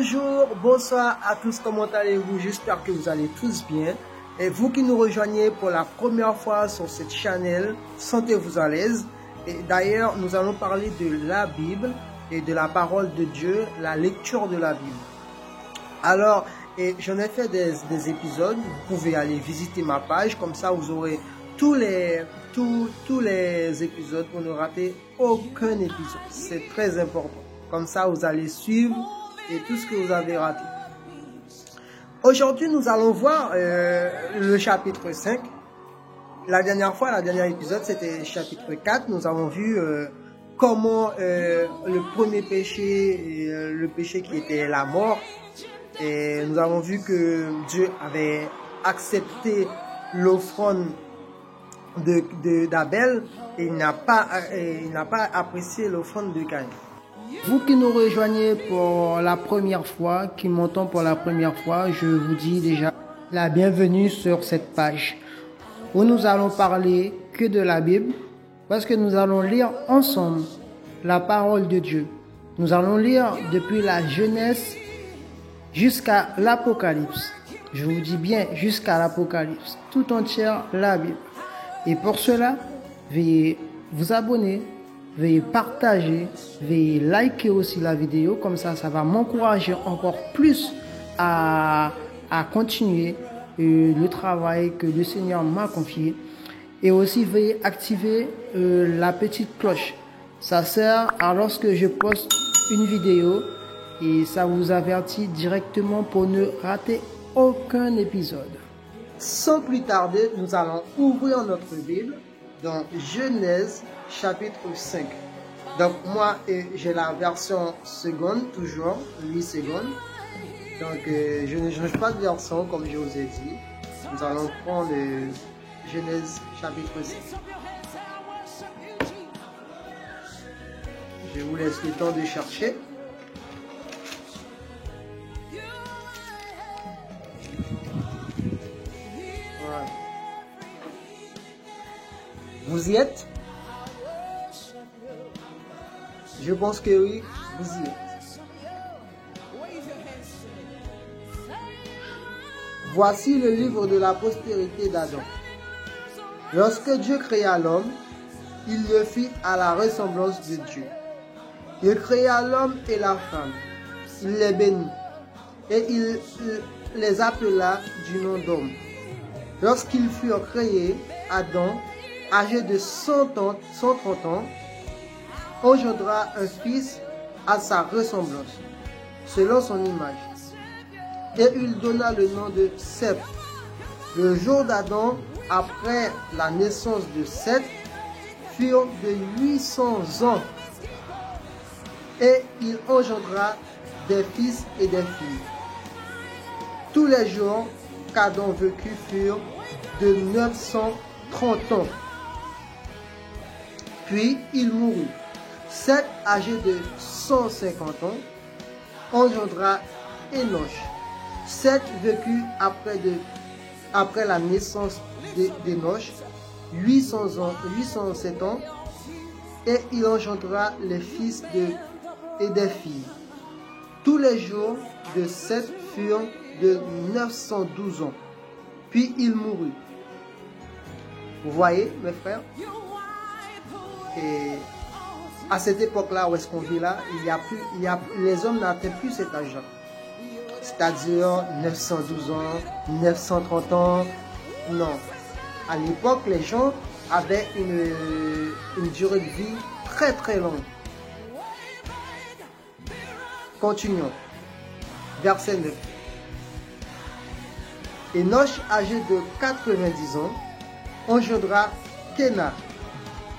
Bonjour, bonsoir à tous, comment allez-vous? J'espère que vous allez tous bien. Et vous qui nous rejoignez pour la première fois sur cette chaîne, sentez-vous à l'aise. Et d'ailleurs, nous allons parler de la Bible et de la parole de Dieu, la lecture de la Bible. Alors, j'en ai fait des épisodes, vous pouvez aller visiter ma page, comme ça vous aurez tous les épisodes pour ne rater aucun épisode. C'est très important. Comme ça, vous allez suivre et tout ce que vous avez raté. Aujourd'hui, nous allons voir le chapitre 5. La dernière épisode, c'était chapitre 4. Nous avons vu comment le premier péché, le péché qui était la mort, et nous avons vu que Dieu avait accepté l'offrande d'Abel et il n'a pas apprécié l'offrande de Caïn. Vous qui nous rejoignez pour la première fois, qui m'entendent pour la première fois, je vous dis déjà la bienvenue sur cette page où nous allons parler que de la Bible, parce que nous allons lire ensemble la parole de Dieu. Nous allons lire depuis la Genèse jusqu'à l'Apocalypse. Je vous dis bien jusqu'à l'Apocalypse, tout entière la Bible. Et pour cela, veuillez vous abonner, veuillez partager, veuillez liker aussi la vidéo, comme ça va m'encourager encore plus à continuer le travail que le Seigneur m'a confié. Et aussi veuillez activer la petite cloche. Ça sert à lorsque je poste une vidéo et ça vous avertit directement pour ne rater aucun épisode. Sans plus tarder, nous allons ouvrir notre Bible dans Genèse chapitre 5. Donc moi, j'ai la version seconde, toujours 8 secondes. Donc je ne change pas de version comme je vous ai dit. Nous allons prendre Genèse chapitre 5. Je vous laisse le temps de chercher. Voilà. Vous y êtes? Je pense que oui, vous y êtes. Voici le livre de la postérité d'Adam. Lorsque Dieu créa l'homme, il le fit à la ressemblance de Dieu. Il créa l'homme et la femme. Il les bénit et il les appela du nom d'homme. Lorsqu'ils furent créés, Adam, âgé de 130 ans, engendra un fils à sa ressemblance, selon son image. Et il donna le nom de Seth. Le jour d'Adam, après la naissance de Seth, furent de 800 ans. Et il engendra des fils et des filles. Tous les jours qu'Adam vécut furent de 930 ans. Puis il mourut. Seth, âgé de 150 ans, engendra Enoch. Seth vécut après la naissance d'Enoch 807 ans, et il engendra les fils et des filles. Tous les jours de Seth furent de 912 ans. Puis il mourut. Vous voyez, mes frères? Et à cette époque-là, où est-ce qu'on vit là, les hommes n'atteignent plus cet âge-là. C'est-à-dire 912 ans, 930 ans. Non. À l'époque, les gens avaient une durée de vie très très longue. Continuons. Verset 9. Enoch, âgé de 90 ans, engendra Kéna.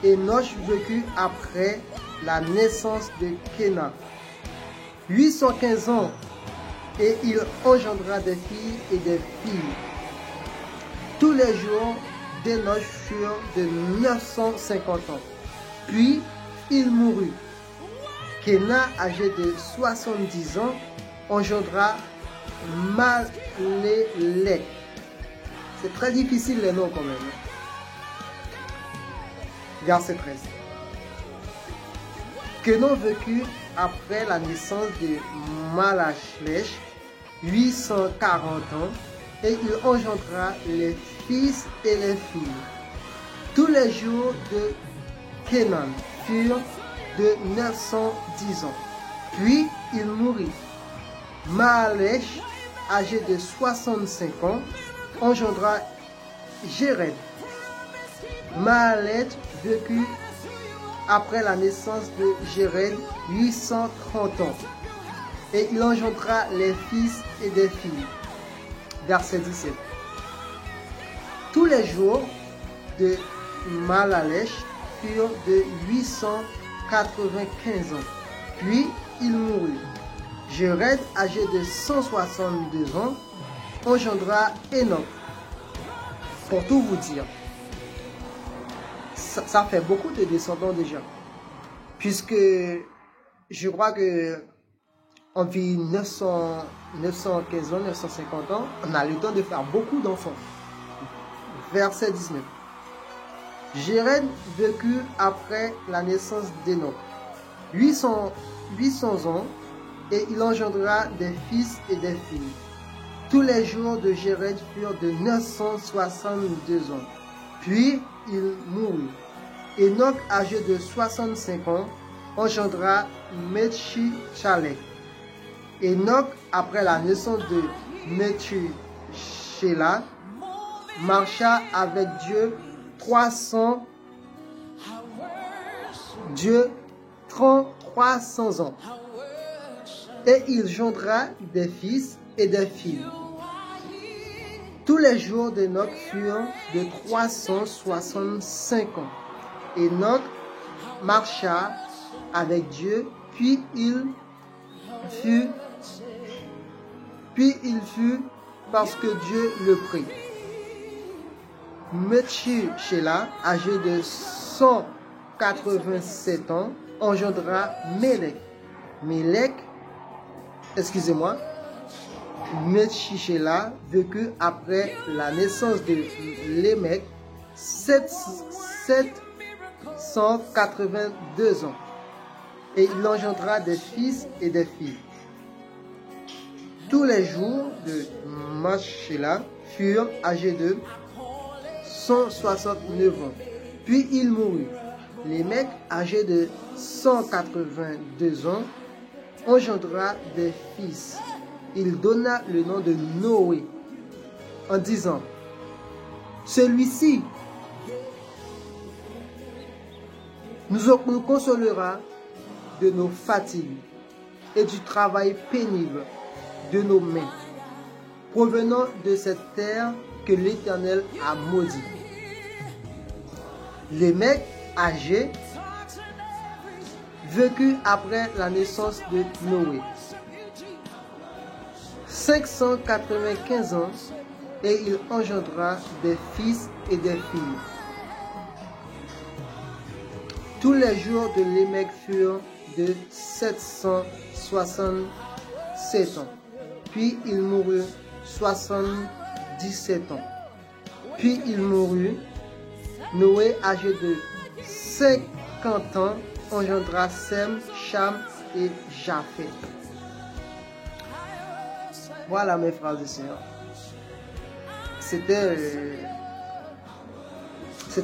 Enoch vécut après la naissance de Kéna 815 ans, et il engendra des filles et des filles. Tous les jours d'Enoch furent de 950 ans. Puis il mourut. Kéna, âgé de 70 ans, engendra Malélec. C'est très difficile les noms quand même. Verset 13. Kenan vécut après la naissance de Malalèche 840 ans et il engendra les fils et les filles. Tous les jours de Kenan furent de 910 ans. Puis il mourut. Mahalèche, âgé de 65 ans, engendra Jéred. Mahalèche vécut après la naissance de Jéred 830 ans. Et il engendra les fils et des filles. Verset 17. Tous les jours de Mahalèche furent de 895 ans. Puis il mourut. Jéred, âgé de 162 ans, engendra Enoch. Pour tout vous dire, ça fait beaucoup de descendants déjà. Puisque je crois que en vie 915 ans, 950 ans, on a le temps de faire beaucoup d'enfants. Verset 19. Jéred vécut après la naissance d'Enoch 800 ans et il engendra des fils et des filles. Tous les jours de Jéred furent de 962 ans. Puis il mourut. Enoch, âgé de 65 ans, engendra Methushalem. Enoch, après la naissance de Methushalem, marcha avec Dieu 300 ans. Et il gendra des fils et des filles. Tous les jours d'Enoch furent de 365 ans. Enoch marcha avec Dieu, puis il fut parce que Dieu le prit. Methushalem, âgé de 187 ans, engendra Mélec. Methushalem vécut après la naissance de Lémec 782 ans et il engendra des fils et des filles. Tous les jours de Methushalem furent âgés de 169 ans. Puis il mourut. Lémec, âgé de 182 ans, engendra des fils. Il donna le nom de Noé en disant, celui-ci nous consolera de nos fatigues et du travail pénible de nos mains, provenant de cette terre que l'Éternel a maudit. Lémec, âgé, vécut après la naissance de Noé 595 ans et il engendra des fils et des filles. Tous les jours de Lémec furent de 767 ans. Puis il mourut 77 ans. Puis il mourut. Noé, âgé de 50 ans, engendra Sem, Cham et Japheth. Voilà mes frères et sœurs. C'était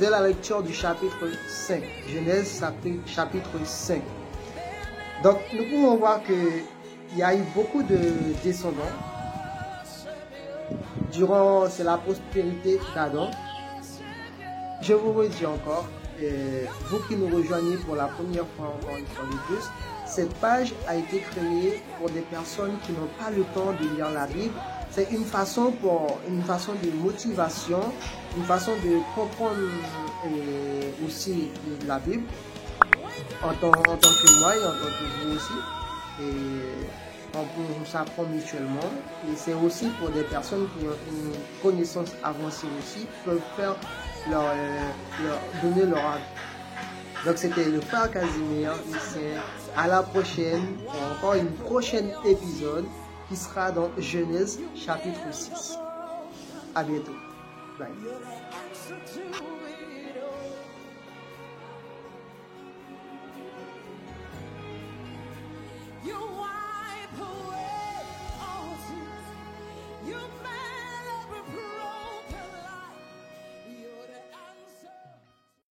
la lecture du chapitre 5. Genèse chapitre 5. Donc nous pouvons voir qu'il y a eu beaucoup de descendants durant la prospérité d'Adam. Je vous redis encore, vous qui nous rejoignez pour la première fois, encore une fois de plus, cette page a été créée pour des personnes qui n'ont pas le temps de lire la Bible. C'est une façon de motivation, une façon de comprendre aussi la Bible en tant que moi et en tant que vous aussi. Et on s'apprend mutuellement. Et c'est aussi pour des personnes qui ont une connaissance avancée aussi, peuvent faire donner leur avis. Donc c'était le frère Casimir. À la prochaine pour encore une prochaine épisode qui sera dans Genèse chapitre 6. À bientôt. Bye.